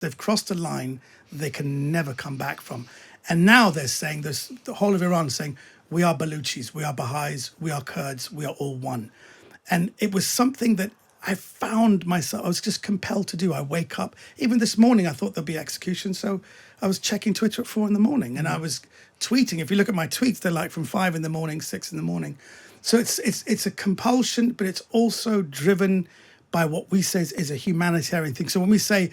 They've crossed a line they can never come back from. And now they're saying this, the whole of Iran is saying, we are Baluchis, we are Baha'is, we are Kurds, we are all one. And it was something that I found myself, I was just compelled to do. I wake up, even this morning, I thought there'd be execution. So I was checking Twitter at 4 a.m. and I was tweeting. If you look at my tweets, they're like from 5 a.m, 6 a.m. So it's a compulsion, but it's also driven by what we say is a humanitarian thing. So when we say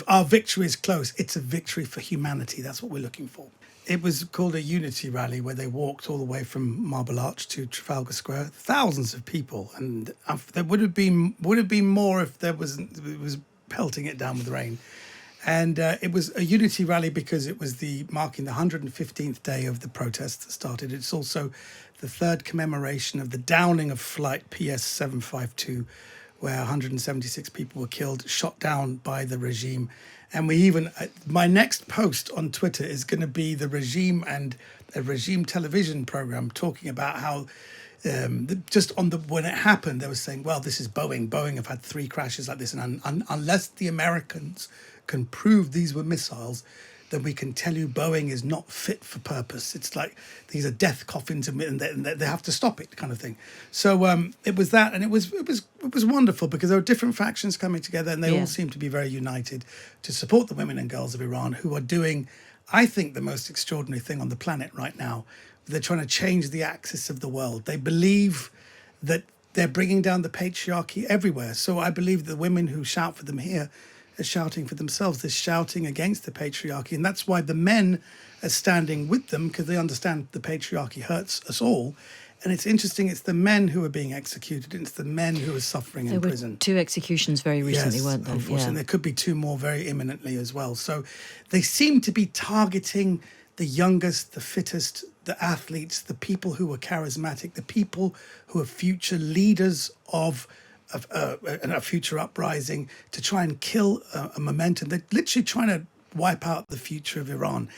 our victory is close, it's a victory for humanity. That's what we're looking for. It was called a unity rally where they walked all the way from Marble Arch to Trafalgar Square. Thousands of people, and there would have been more if it was pelting it down with rain. And it was a unity rally because it was marking the 115th day of the protests that started. It's also the third commemoration of the downing of flight PS 752, where 176 people were killed, shot down by the regime. And my next post on Twitter is going to be the regime and a regime television program talking about how when it happened, they were saying, well, this is Boeing. Boeing have had 3 crashes like this. And unless the Americans can prove these were missiles, then we can tell you Boeing is not fit for purpose. It's like these are death coffins and they have to stop it, kind of thing. So it was that, and it was wonderful because there were different factions coming together, and they all seemed to be very united to support the women and girls of Iran, who are doing, I think, the most extraordinary thing on the planet right now. They're trying to change the axis of the world. They believe that they're bringing down the patriarchy everywhere. So I believe the women who shout for them here are shouting for themselves. They're shouting against the patriarchy. And that's why the men are standing with them, because they understand the patriarchy hurts us all. And it's interesting, it's the men who are being executed, and it's the men who are suffering in prison. There were 2 executions very recently, weren't there? Unfortunately, there could be 2 more very imminently as well. So they seem to be targeting the youngest, the fittest, the athletes, the people who are charismatic, the people who are future leaders of a future uprising, to try and kill a momentum. They're literally trying to wipe out the future of Iran.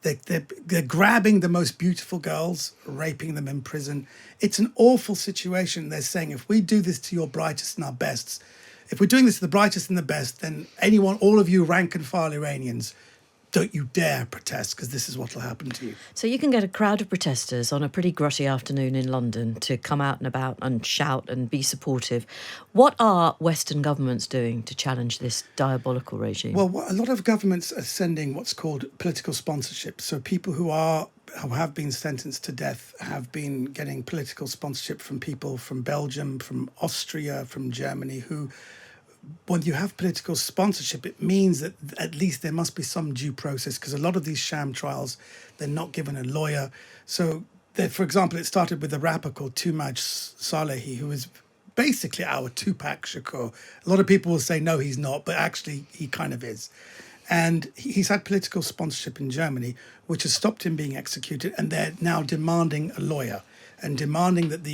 They're grabbing the most beautiful girls, raping them in prison. It's an awful situation. They're saying, if we do this to your brightest and our bests, if we're doing this to the brightest and the best, then all of you rank and file Iranians, don't you dare protest, because this is what will happen to you. So you can get a crowd of protesters on a pretty grotty afternoon in London to come out and about and shout and be supportive. What are Western governments doing to challenge this diabolical regime? Well, a lot of governments are sending what's called political sponsorship. So people who have been sentenced to death have been getting political sponsorship from people from Belgium, from Austria, from Germany, who, when you have political sponsorship, it means that at least there must be some due process, because a lot of these sham trials, they're not given a lawyer. So, for example, it started with a rapper called Tumaj Salehi, who is basically our Tupac Shakur. A lot of people will say, no, he's not, but actually he kind of is. And he's had political sponsorship in Germany, which has stopped him being executed, and they're now demanding a lawyer and demanding that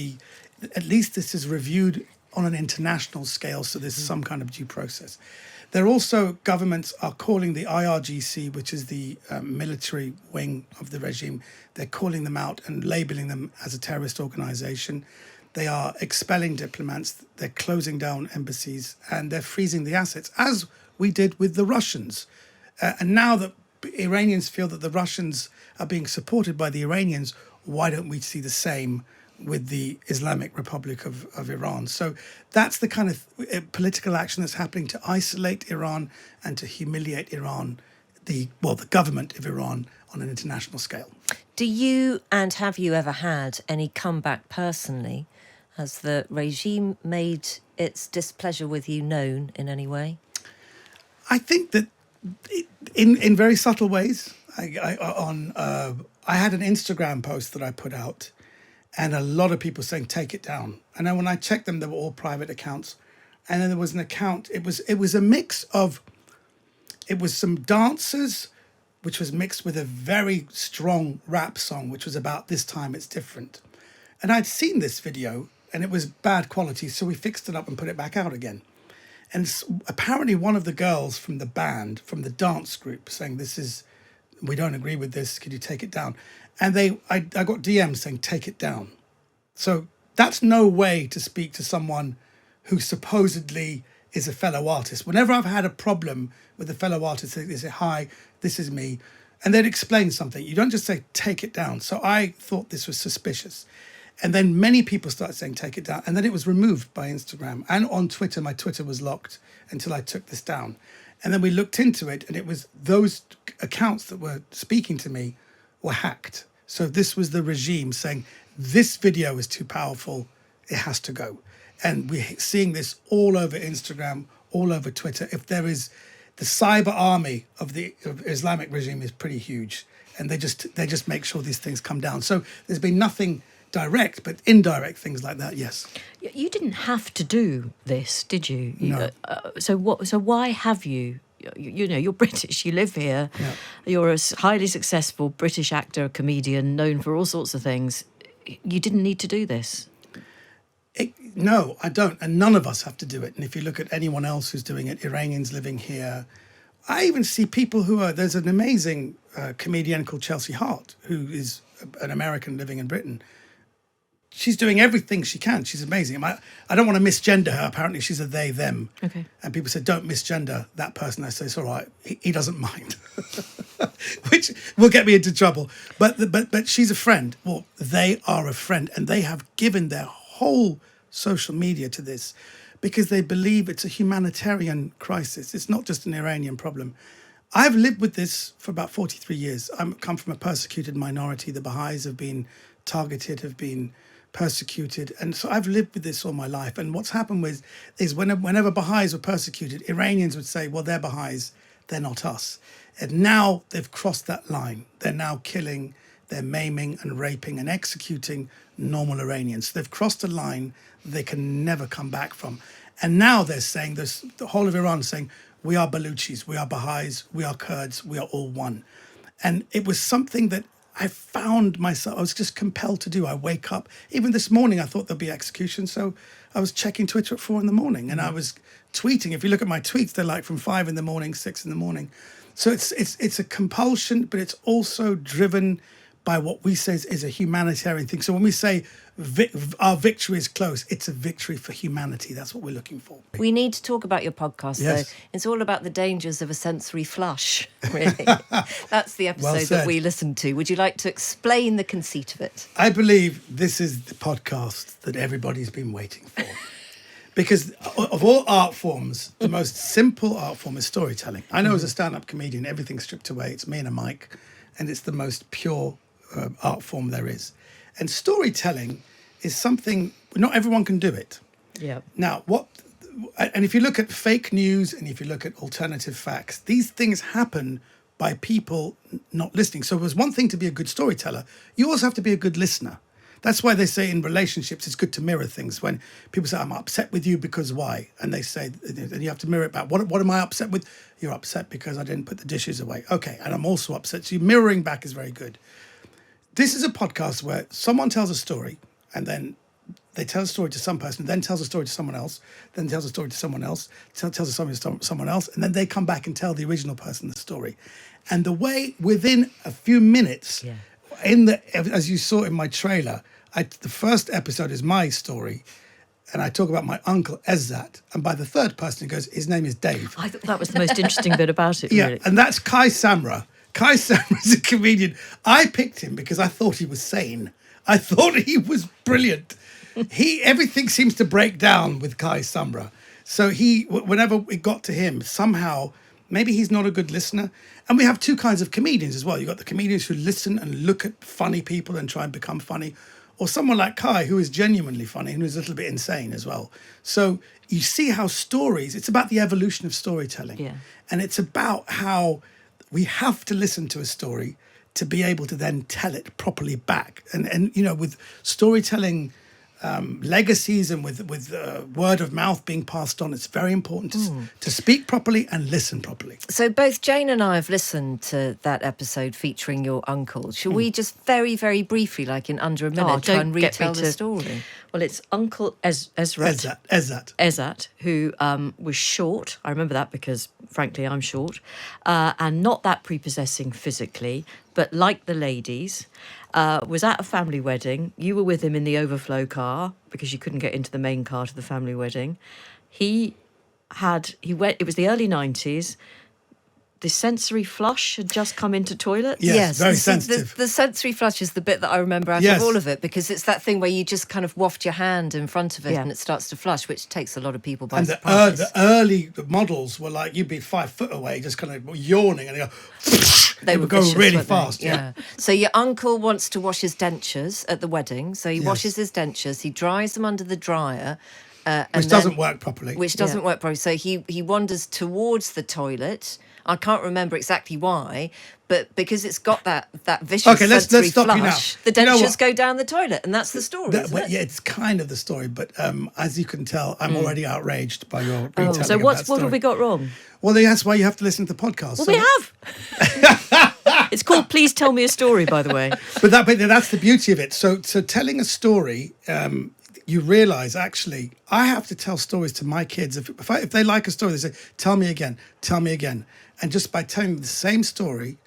at least this is reviewed on an international scale, so there's some kind of due process. There are also, governments are calling the IRGC, which is the military wing of the regime, they're calling them out and labeling them as a terrorist organization. They are expelling diplomats, they're closing down embassies, and they're freezing the assets, as we did with the Russians. And now that Iranians feel that the Russians are being supported by the Iranians, why don't we see the same with the Islamic Republic of Iran? So that's the kind of political action that's happening to isolate Iran and to humiliate Iran, the government of Iran, on an international scale. Do you, and have you ever had any comeback personally? Has the regime made its displeasure with you known in any way? I think that in very subtle ways. I had an Instagram post that I put out, and a lot of people saying, take it down. And then when I checked them, they were all private accounts. And then there was an account, it was a mix of, it was some dancers, which was mixed with a very strong rap song, which was about This Time It's Different. And I'd seen this video, and it was bad quality, so we fixed it up and put it back out again. And apparently one of the girls from the band, from the dance group, saying, we don't agree with this, could you take it down? And I got DMs saying, take it down. So that's no way to speak to someone who supposedly is a fellow artist. Whenever I've had a problem with a fellow artist, they say, "Hi, this is me," and they'd explain something. You don't just say, "Take it down." So I thought this was suspicious. And then many people started saying, "Take it down." And then it was removed by Instagram. And on Twitter, my Twitter was locked until I took this down. And then we looked into it, and it was those accounts that were speaking to me were hacked. So this was the regime saying, this video is too powerful, it has to go. And we're seeing this all over Instagram, all over Twitter. If there is, the cyber army of the Islamic regime is pretty huge. And they just make sure these things come down. So there's been nothing direct, but indirect things like that, yes. You didn't have to do this, did you? No. So why have you? You know, you're British, you live here, Yeah. you're a highly successful British actor, comedian, known for all sorts of things. You didn't need to do this. No, I don't. And none of us have to do it. And if you look at anyone else who's doing it, Iranians living here, I even see people who are, there's an amazing comedian called Chelsea Hart, who is an American living in Britain. She's doing everything she can. She's amazing. I don't want to misgender her. Apparently she's a they, them. Okay. And people say, don't misgender that person. I say, it's all right. He doesn't mind. Which will get me into trouble. But she's a friend. Well, they are a friend. And they have given their whole social media to this because they believe it's a humanitarian crisis. It's not just an Iranian problem. I've lived with this for about 43 years. I come from a persecuted minority. The Baha'is have been targeted, have been persecuted. And so I've lived with this all my life. And what's happened is whenever Baha'is were persecuted, Iranians would say, well, they're Baha'is, they're not us. And now they've crossed that line. They're now killing, they're maiming and raping and executing normal Iranians. They've crossed a line they can never come back from. And now they're saying, the whole of Iran is saying, we are Baluchis, we are Baha'is, we are Kurds, we are all one. And it was something that I found myself, I was just compelled to do. I wake up, even this morning I thought there'd be execution, so I was checking Twitter at 4 a.m. and I was tweeting. If you look at my tweets, they're like from 5 a.m, 6 a.m. So it's a compulsion, but it's also driven by what we say is a humanitarian thing. So when we say our victory is close, it's a victory for humanity. That's what we're looking for. We need to talk about your podcast, Yes. though. It's all about the dangers of a sensory flush, really. That's the episode said. that we listened to. Would you like to explain the conceit of it? I believe this is the podcast that everybody's been waiting for. Because of all art forms, the most simple art form is storytelling. I know as a stand-up comedian, everything's stripped away. It's me and a mic, and it's the most pure art form there is. And storytelling is something, not everyone can do it. Yeah. Now, and if you look at fake news and if you look at alternative facts, these things happen by people not listening. So there's one thing to be a good storyteller. You also have to be a good listener. That's why they say in relationships, it's good to mirror things. When people say, I'm upset with you because why? And they say, and you have to mirror it back. What am I upset with? You're upset because I didn't put the dishes away. Okay, and I'm also upset. So mirroring back is very good. This is a podcast where someone tells a story and then they tell a story to some person, then tells a story to someone else, then tells a story to someone else, tells a story to someone else, and then they come back and tell the original person the story. And the way within a few minutes, as you saw in my trailer, the first episode is my story, and I talk about my uncle Ezzat, and by the third person it goes, his name is Dave. I thought that was the most interesting bit about it, Yeah, really. and that's Kai Samra. Kai Samra is a comedian. I picked him because I thought he was sane. I thought he was brilliant. Everything seems to break down with Kai Samra. So whenever it got to him, somehow, maybe he's not a good listener. And we have two kinds of comedians as well. You've got the comedians who listen and look at funny people and try and become funny. Or someone like Kai, who is genuinely funny and who's a little bit insane as well. So you see how it's about the evolution of storytelling. Yeah. And it's about how we have to listen to a story to be able to then tell it properly back. And you know, with storytelling legacies and with word of mouth being passed on, it's very important to speak properly and listen properly. So both Jane and I have listened to that episode featuring your uncle. Shall we just very, very briefly, like in under a minute, try and retell the story? Well, it's Uncle Ezzat, who was short. I remember that because, frankly, I'm short. And not that prepossessing physically, but like the ladies, was at a family wedding. You were with him in the overflow car because you couldn't get into the main car to the family wedding. He it was the early 90s. The sensory flush had just come into toilet. Yes, very sensitive. The sensory flush is the bit that I remember out of all of it, because it's that thing where you just kind of waft your hand in front of it and it starts to flush, which takes a lot of people by surprise. The early models were like, you'd be 5 foot away, just kind of yawning, and they would go really fast. Yeah. So your uncle wants to wash his dentures at the wedding. So he washes his dentures, he dries them under the dryer. Which doesn't work properly. So he wanders towards the toilet. I can't remember exactly why, but because it's got that vicious sensory stop flush, you now. the dentures go down the toilet, and that's the story, isn't it? Yeah, it's kind of the story, but as you can tell, I'm already outraged by your retelling So of what that story. have we got wrong? Well, that's why you have to listen to the podcast. Well, we have. It's called Please Tell Me a Story, by the way. But that's the beauty of it. So telling a story... you realise, actually, I have to tell stories to my kids. If they like a story, they say, tell me again. And just by telling them the same story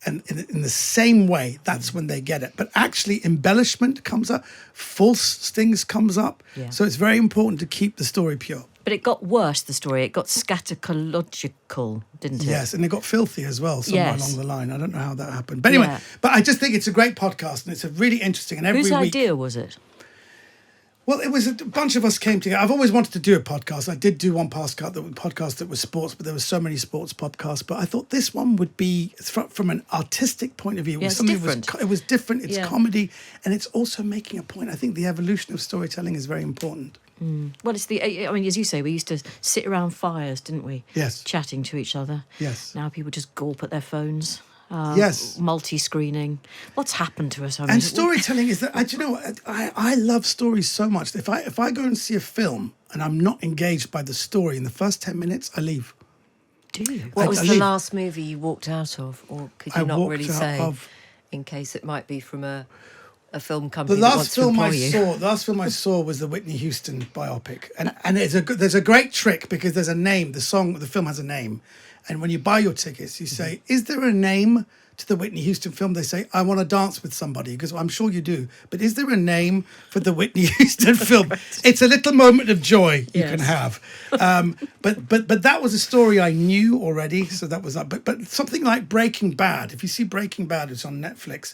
and in the same way, that's when they get it. But actually, embellishment comes up, false things comes up. Yeah. So it's very important to keep the story pure. But it got worse, the story. It got scatological, didn't it? Yes, and it got filthy as well somewhere along the line. I don't know how that happened. But anyway, but I just think it's a great podcast and it's a really interesting. And Whose idea was it? Well, it was a bunch of us came together. I've always wanted to do a podcast. I did do one podcast that was sports, but there were so many sports podcasts. But I thought this one would be, from an artistic point of view, it was something different. It was different. It's comedy, and it's also making a point. I think the evolution of storytelling is very important. Well, as you say, we used to sit around fires, didn't we? Yes. Chatting to each other. Yes. Now people just gawp at their phones. Yes. Multi-screening. What's happened to us? And storytelling is that, do you know what? I love stories so much. If I go and see a film and I'm not engaged by the story in the first 10 minutes, I leave. Do you? What was the last movie you walked out of? Or could you not really say, in case it might be from a film company the last film I saw was the Whitney Houston biopic. And there's a great trick because there's a name. The film has a name. And when you buy your tickets, you say, is there a name to the Whitney Houston film? They say, I want to dance with somebody. Because I'm sure you do. But is there a name for the Whitney Houston film? Right. It's a little moment of joy you can have. But that was a story I knew already. So that was that. But something like Breaking Bad, if you see Breaking Bad, it's on Netflix.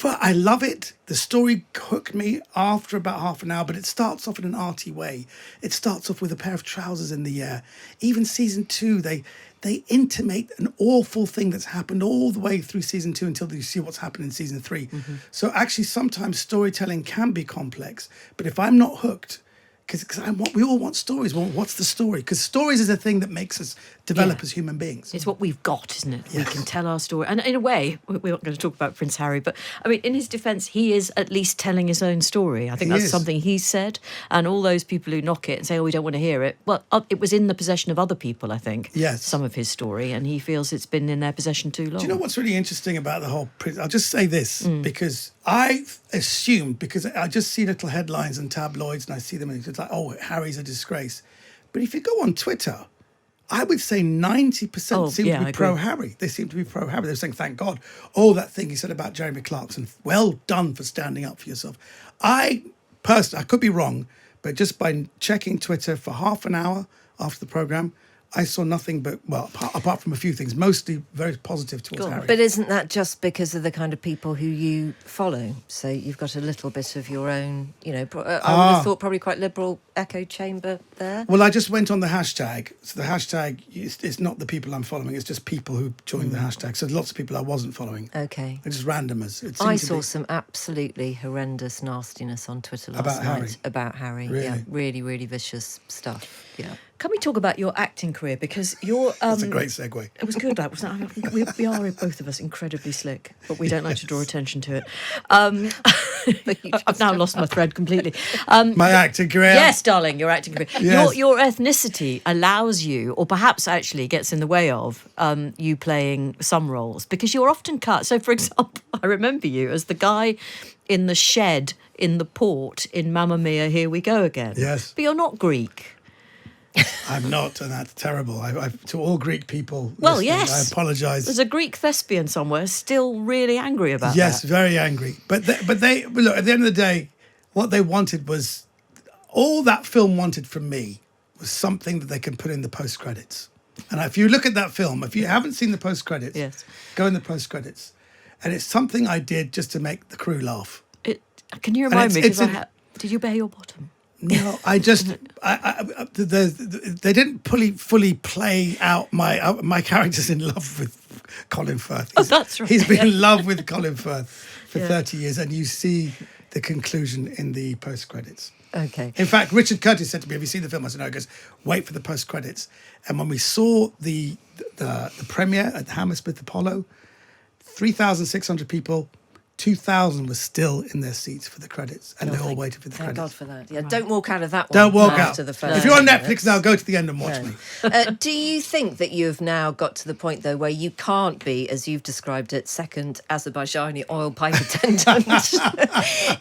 I love it. The story hooked me after about half an hour, but it starts off in an arty way. It starts off with a pair of trousers in the air. Even season 2, they intimate an awful thing that's happened all the way through season 2 until you see what's happened in season 3. Mm-hmm. So actually, sometimes storytelling can be complex, but if I'm not hooked, because we all want stories. Well, what's the story? Because stories is a thing that makes us develop as human beings. It's what we've got, isn't it? Yes. We can tell our story. And in a way, we're not going to talk about Prince Harry, but I mean, in his defence, he is at least telling his own story. I think that's something he said. And all those people who knock it and say, we don't want to hear it. Well, it was in the possession of other people, I think. Yes. Some of his story. And he feels it's been in their possession too long. Do you know what's really interesting about the whole Prince? I'll just say this, because I assumed, because I just see little headlines and tabloids and I see them and it's like, oh, Harry's a disgrace. But if you go on Twitter, I would say 90% seem to be pro-Harry. They seem to be pro-Harry. They're saying, thank God. Oh, that thing he said about Jeremy Clarkson, well done for standing up for yourself. I could be wrong, but just by checking Twitter for half an hour after the programme, I saw nothing but, well, apart from a few things, mostly very positive towards Harry. But isn't that just because of the kind of people who you follow? So you've got a little bit of your own, I would have thought probably quite liberal echo chamber there. Well, I just went on the hashtag. So the hashtag is not the people I'm following, it's just people who joined the hashtag. So lots of people I wasn't following. Okay. They're just randomers. I saw some absolutely horrendous nastiness on Twitter last night about Harry. Really? Yeah, really, really vicious stuff. Yeah. Can we talk about your acting career? Because you're... That's a great segue. It was good, that wasn't it? We are, both of us, incredibly slick, but we don't like to draw attention to it. I've now lost my thread completely. My acting career? Yes, darling, your acting career. Yes. Your ethnicity allows you, or perhaps actually gets in the way of, you playing some roles, because you're often cut. So, for example, I remember you as the guy in the shed in the port in Mamma Mia, Here We Go Again. Yes. But you're not Greek. I'm not, and that's terrible. To all Greek people, well, yes, I apologise. There's a Greek thespian somewhere still really angry about that. Yes, very angry. But they look, at the end of the day, what they wanted was, all that film wanted from me was something that they can put in the post-credits. And if you look at that film, if you haven't seen the post-credits, Yes. go in the post-credits. And it's something I did just to make the crew laugh. Can you remind me? Did you bare your bottom? No, I just they didn't fully play out my character's in love with Colin Firth. That's right. He's been in love with Colin Firth for 30 years, and you see the conclusion in the post credits. Okay. In fact, Richard Curtis said to me, "Have you seen the film?" I said, "No." He goes, "Wait for the post credits." And when we saw the premiere at the Hammersmith Apollo, 3,600 people. 2,000 were still in their seats for the credits, and they all waited for the Thank credits. God for that. Yeah, don't walk out of that one. Don't walk out. After the first If you're on credits. Netflix now, go to the end and watch me. Do you think that you've now got to the point, though, where you can't be, as you've described it, second Azerbaijani oil pipe attendant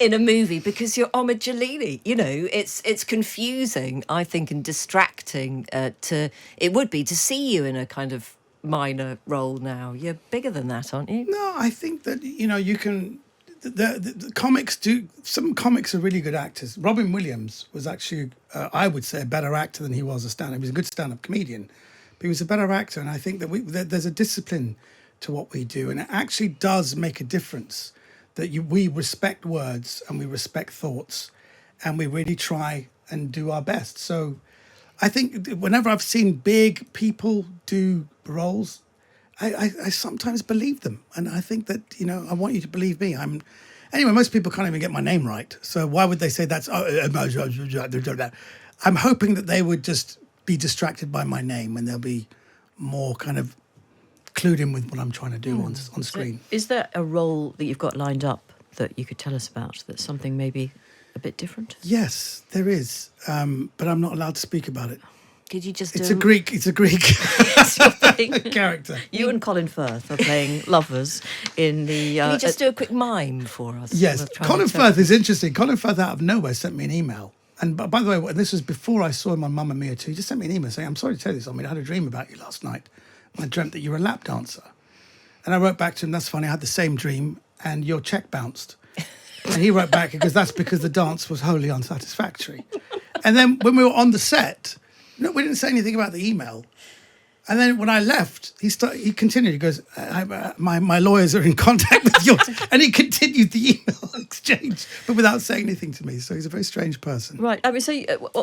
in a movie because you're Omid Djalili? You know, it's confusing, I think, and distracting. It would be to see you in a kind of minor role now. You're bigger than that, aren't you? No, I think that, you can... The comics do... Some comics are really good actors. Robin Williams was actually, I would say, a better actor than he was a stand-up. He was a good stand-up comedian, but he was a better actor. And I think that there's a discipline to what we do. And it actually does make a difference that we respect words and we respect thoughts and we really try and do our best. So I think whenever I've seen big people do roles, I sometimes believe them. And I think that, I want you to believe me. Anyway, most people can't even get my name right. So why would they say that's... I'm hoping that they would just be distracted by my name and they'll be more kind of clued in with what I'm trying to do on screen. Is there a role that you've got lined up that you could tell us about, that's something maybe a bit different? Yes, there is. But I'm not allowed to speak about it. Could you just It's a Greek character. You and Colin Firth are playing lovers in the... Can you just do a quick mime for us? Yes, Colin Firth is interesting. Colin Firth out of nowhere sent me an email. And by the way, this was before I saw him on Mamma Mia 2. He just sent me an email saying, "I'm sorry to tell you this, I had a dream about you last night. I dreamt that you were a lap dancer." And I wrote back to him, "That's funny, I had the same dream and your check bounced." And he wrote back, that's because the dance was wholly unsatisfactory. And then when we were on the set... No, we didn't say anything about the email. And then when I left, he continued. He goes, my lawyers are in contact with yours. And he continued the email exchange, but without saying anything to me. So he's a very strange person. Right. I mean, so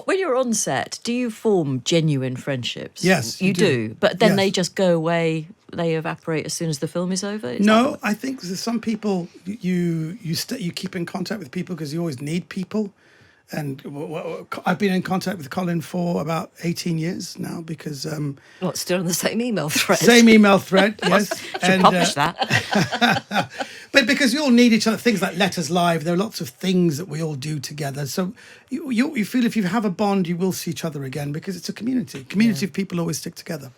when you're on set, do you form genuine friendships? Yes, you do. But then yes. They just go away, they evaporate as soon as the film is over? No, I think there's some people, you keep in contact with people because you always need people. And I've been in contact with Colin for about 18 years now because... still on the same email thread? Same email thread, yes. Should publish that. But because you all need each other, things like Letters Live, there are lots of things that we all do together. So you feel if you have a bond, you will see each other again because it's a community. Community of people always stick together.